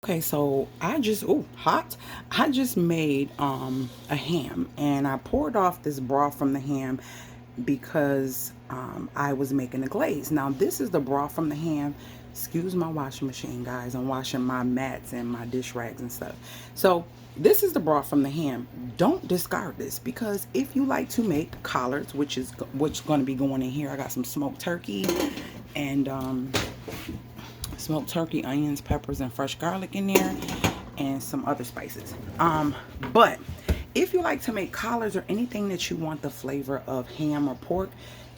Okay, so I just made a ham, and I poured off this broth from the ham because I was making a glaze. Now this is the broth from the ham. Excuse my washing machine, guys. I'm washing my mats and my dish rags and stuff. So this is the broth from the ham. Don't discard this, because if you like to make collards, which is going to be going in here, I got some smoked turkey and smoked turkey, onions, peppers, and fresh garlic in there, and some other spices. But if you like to make collards or anything that you want the flavor of ham or pork,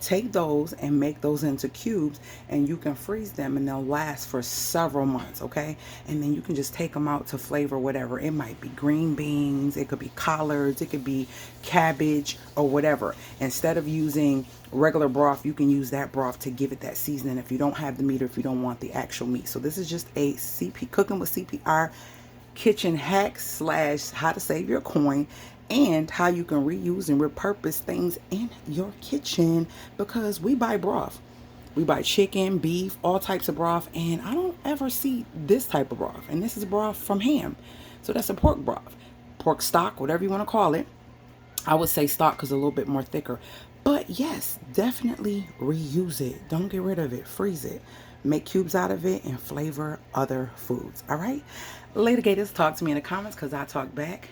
take those and make those into cubes, and you can freeze them and they'll last for several months, okay? And then you can just take them out to flavor whatever. It might be green beans, it could be collards, it could be cabbage or whatever. Instead of using regular broth, you can use that broth to give it that seasoning if you don't have the meat or if you don't want the actual meat. So this is just a cooking with CPR kitchen hack / how to save your coin, and how you can reuse and repurpose things in your kitchen, because we buy broth. We buy chicken, beef, all types of broth, and I don't ever see this type of broth. And this is broth from ham. So that's a pork broth, pork stock, whatever you want to call it. I would say stock because a little bit more thicker. But yes, definitely reuse it. Don't get rid of it. Freeze it. Make cubes out of it and flavor other foods. All right? Later, Gators, talk to me in the comments because I talk back.